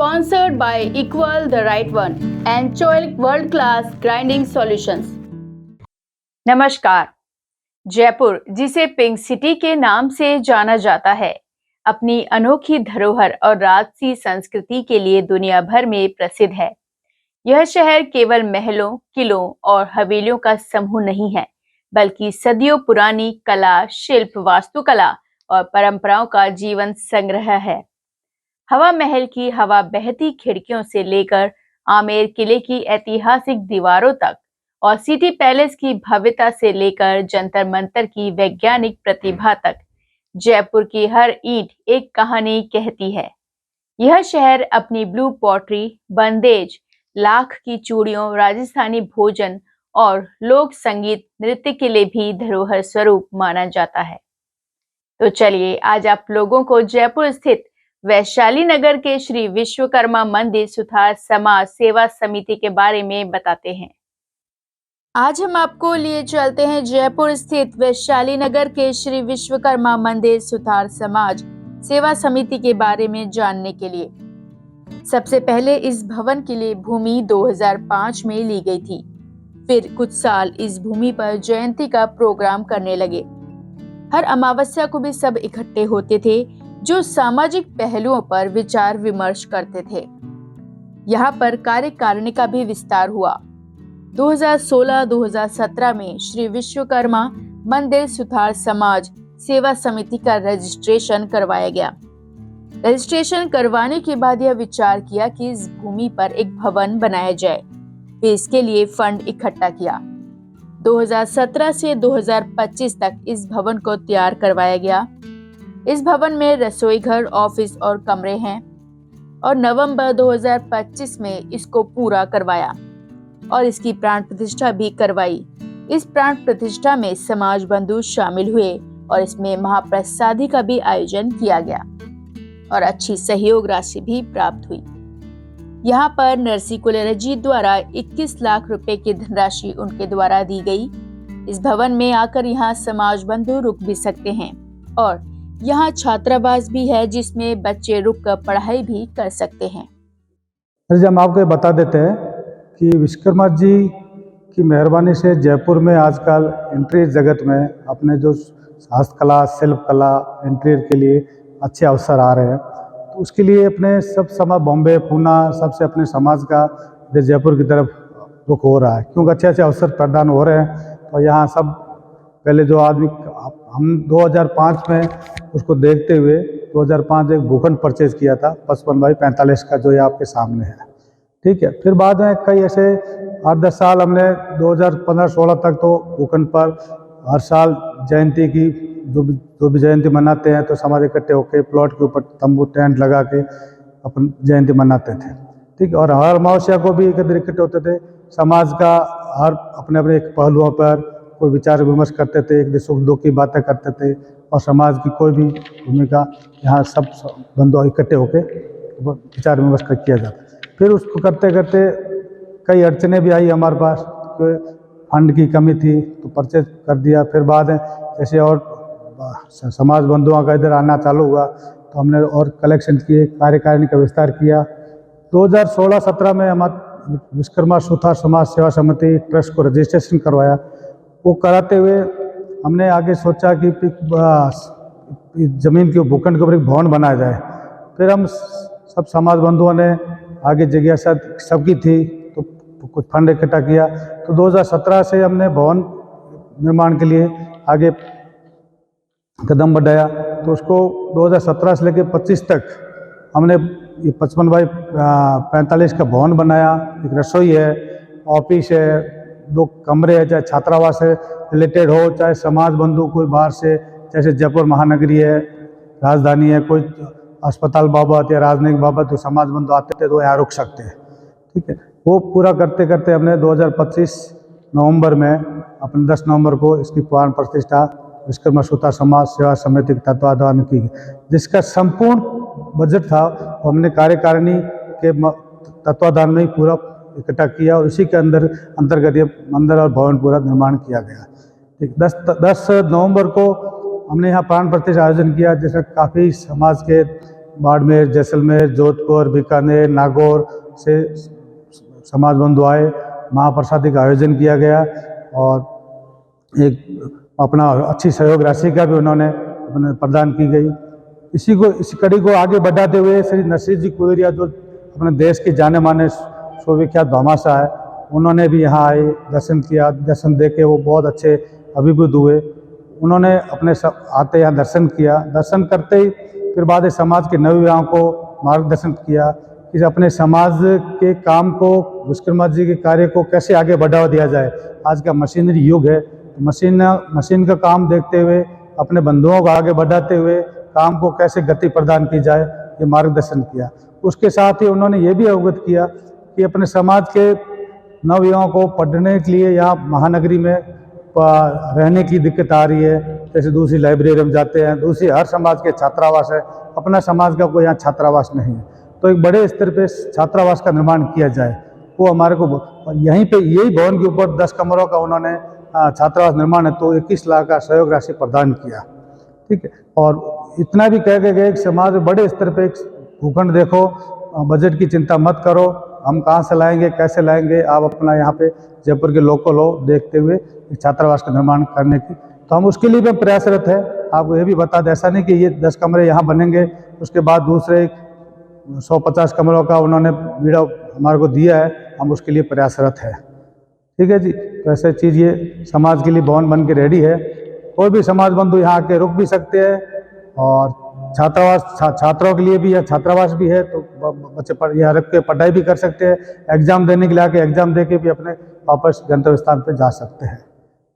sponsored by Equal the Right One and Choice World Class Grinding Solutions। नमस्कार। जयपुर, जिसे pink city के नाम से जाना जाता है, अपनी अनोखी धरोहर और राजसी संस्कृति के लिए दुनिया भर में प्रसिद्ध है। यह शहर केवल महलों, किलों और हवेलियों का समूह नहीं है, बल्कि सदियों पुरानी कला, शिल्प, वास्तुकला और परंपराओं का जीवंत संग्रह है। हवा महल की हवा बहती खिड़कियों से लेकर आमेर किले की ऐतिहासिक दीवारों तक और सिटी पैलेस की भव्यता से लेकर जंतर मंतर की वैज्ञानिक प्रतिभा तक, जयपुर की हर ईंट एक कहानी कहती है। यह शहर अपनी ब्लू पॉटरी, बंदेज, लाख की चूड़ियों, राजस्थानी भोजन और लोक संगीत नृत्य के लिए भी धरोहर स्वरूप माना जाता है। तो चलिए आज आप लोगों को जयपुर स्थित वैशाली नगर के श्री विश्वकर्मा मंदिर सुथार समाज सेवा समिति के बारे में बताते हैं। आज हम आपको लिए चलते हैं जयपुर स्थित वैशाली नगर के श्री विश्वकर्मा मंदिर सुथार समाज सेवा समिति के बारे में जानने के लिए। सबसे पहले इस भवन के लिए भूमि 2005 में ली गई थी। फिर कुछ साल इस भूमि पर जयंती का प्रोग्राम करने लगे। हर अमावस्या को भी सब इकट्ठे होते थे, जो सामाजिक पहलुओं पर विचार विमर्श करते थे। यहाँ पर कार्यकारिणी का भी विस्तार हुआ। 2016-2017 में श्री विश्वकर्मा मंदिर सुथार समाज सेवा समिति का रजिस्ट्रेशन करवाया गया। रजिस्ट्रेशन करवाने के बाद यह विचार किया कि इस भूमि पर एक भवन बनाया जाए। फिर इसके लिए फंड इकट्ठा किया। 2017 से 2025 तक इस भवन को तैयार करवाया गया। इस भवन में रसोई घर, ऑफिस और कमरे हैं और नवंबर 2025 में इसको पूरा करवाया और इसकी प्राण प्रतिष्ठा भी करवाई। इस प्राण प्रतिष्ठा में समाज बंधु शामिल हुए और इसमें महाप्रसादी का भी आयोजन किया गया और अच्छी सहयोग राशि भी प्राप्त हुई। यहाँ पर नरसी कुलेरजी द्वारा 21 लाख रुपए की धनराशि उनके द्वारा दी गई। इस भवन में आकर यहाँ समाज बंधु रुक भी सकते हैं और यहाँ छात्रावास भी है, जिसमें बच्चे रुककर पढ़ाई भी कर सकते हैं। हम आपको ये बता देते हैं कि विश्वकर्मा जी की मेहरबानी से जयपुर में आजकल इंटीरियर जगत में अपने जो हस्तकला, शिल्प कला, इंटीरियर के लिए अच्छे अवसर आ रहे हैं, तो उसके लिए अपने सब समाज बॉम्बे, पूना सबसे अपने समाज का जयपुर की तरफ रुख हो रहा है, क्योंकि अच्छे अच्छे अवसर प्रदान हो रहे हैं। तो यहाँ सब पहले जो आदमी हम 2005 में उसको देखते हुए 2005 एक भूखंड परचेज किया था 55x45 का, जो ये आपके सामने है। ठीक है। फिर बाद में कई ऐसे 8-10 साल हमने 2015-16 तक तो भूखंड पर हर साल जयंती की जो भी जयंती मनाते हैं तो समाज इकट्ठे होकर प्लॉट के ऊपर तंबू टेंट लगा के अपन जयंती मनाते थे। ठीक। और हर अमावस्या को भी इकट्ठे होते थे। समाज का हर अपने अपने एक पहलुओं पर कोई विचार विमर्श करते थे, एक सुख दुख की बातें करते थे और समाज की कोई भी भूमिका यहाँ सब बंधु इकट्ठे होकर विचार विमर्श किया जाता। फिर उसको करते करते कई अड़चने भी आई हमारे पास, फंड की कमी थी तो परचेज कर दिया। फिर बाद में जैसे और समाज बंधुओं का इधर आना चालू हुआ तो हमने और कलेक्शन किए, कार्यकारिणी का विस्तार किया। 2016-17 में हमारा विश्वकर्मा सुथार समाज सेवा समिति ट्रस्ट को रजिस्ट्रेशन करवाया। वो कराते हुए हमने आगे सोचा कि जमीन के भूखंड के ऊपर एक भवन बनाया जाए। फिर हम सब समाज बंधुओं ने आगे जिज्ञासा सबकी थी तो कुछ फंड इकट्ठा किया। तो 2017 से हमने भवन निर्माण के लिए आगे कदम बढ़ाया। तो उसको 2017 से लेकर 25 तक हमने 55x45 का भवन बनाया। एक रसोई है, ऑफिस है, 2 कमरे हैं, चाहे छात्रावास से रिलेटेड हो, चाहे समाज बंधु कोई बाहर से, जैसे जयपुर महानगरी है, राजधानी है, कोई अस्पताल बाबत या राजनयिक बाबत तो समाज बंधु आते थे तो यहाँ रुक सकते हैं। ठीक है। वो पूरा करते करते हमने 2025 नवंबर में अपने 10 नवंबर को इसकी प्राण प्रतिष्ठा विश्वकर्मा सुथार समाज सेवा समिति के तत्वाधान की, जिसका संपूर्ण बजट था वो हमने कार्यकारिणी के तत्वाधान में ही पूरा इकट्ठा किया और इसी के अंतर्गत ये मंदिर और भवन पूरा निर्माण किया गया। ठीक। 10 नवंबर को हमने यहाँ प्राण प्रतिष्ठा आयोजन किया, जिसमें काफ़ी समाज के बाड़मेर, जैसलमेर, जोधपुर, बीकानेर, नागौर से समाज बंधु आए। महाप्रसादी का आयोजन किया गया और एक अपना अच्छी सहयोग राशि का भी उन्होंने प्रदान की गई। इस कड़ी को आगे बढ़ाते हुए श्री नरसिंह जी कुवेरिया, जो अपने देश के जाने माने सुविख्यात भामाशाह है, उन्होंने भी यहाँ आए, दर्शन किया। दर्शन दे के वो बहुत अच्छे अभिभूत हुए। उन्होंने अपने आते यहाँ दर्शन किया। दर्शन करते ही फिर बाद समाज के नवयुवाओं को मार्गदर्शन किया कि अपने समाज के काम को, विश्वकर्मा जी के कार्य को कैसे आगे बढ़ावा दिया जाए। आज का मशीनरी युग है, तो मशीन का काम देखते हुए अपने बंधुओं को आगे बढ़ाते हुए काम को कैसे गति प्रदान की जाए, ये मार्गदर्शन किया। उसके साथ ही उन्होंने ये भी अवगत किया कि अपने समाज के नवयुवाओं को पढ़ने के लिए यहाँ महानगरी में रहने की दिक्कत आ रही है। जैसे दूसरी लाइब्रेरी में जाते हैं, दूसरी हर समाज के छात्रावास है, अपना समाज का कोई यहाँ छात्रावास नहीं है, तो एक बड़े स्तर पे छात्रावास का निर्माण किया जाए। वो हमारे को यहीं पे यही भवन के ऊपर 10 कमरों का उन्होंने छात्रावास निर्माण है तो 21 लाख का सहयोग राशि प्रदान किया। ठीक है, और इतना भी कह के गए कि समाज में बड़े स्तर पे भूखंड देखो, बजट की चिंता मत करो, हम कहाँ से लाएंगे, कैसे लाएंगे, आप अपना यहाँ पे जयपुर के लोकल हो देखते हुए छात्रावास का निर्माण करने की, तो हम उसके लिए भी प्रयासरत है। आपको ये भी बता दें, ऐसा नहीं कि ये 10 कमरे यहाँ बनेंगे उसके बाद दूसरे 150 कमरों का उन्होंने बीड़ा हमारे को दिया है, हम उसके लिए प्रयासरत है। ठीक है जी, तो ऐसे चीज़ ये समाज के लिए भवन बन के रेडी है। कोई भी समाज बंधु यहाँ आके रुक भी सकते हैं और छात्रों के लिए भी या छात्रावास भी है, तो बच्चे यहाँ रख के पढ़ाई भी कर सकते हैं। एग्जाम देने के लिए आके एग्जाम दे के भी अपने वापस गंतव्य स्थान पे जा सकते हैं।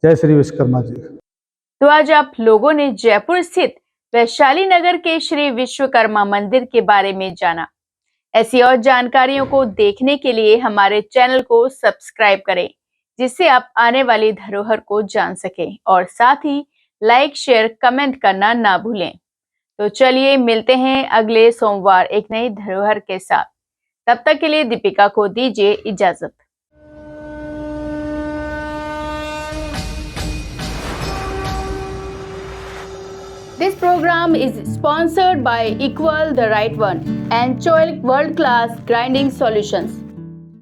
जय श्री विश्वकर्मा जी। तो आज आप लोगों ने जयपुर स्थित वैशाली नगर के श्री विश्वकर्मा मंदिर के बारे में जाना। ऐसी और जानकारियों को देखने के लिए हमारे चैनल को सब्सक्राइब करें, जिससे आप आने वाली धरोहर को जान सकें और साथ ही लाइक, शेयर, कमेंट करना ना भूलें। तो चलिए मिलते हैं अगले सोमवार एक नई धरोहर के साथ। तब तक के लिए दीपिका को दीजिए इजाजत। This program is sponsored by Equal the Right One and Choilik World Class Grinding Solutions.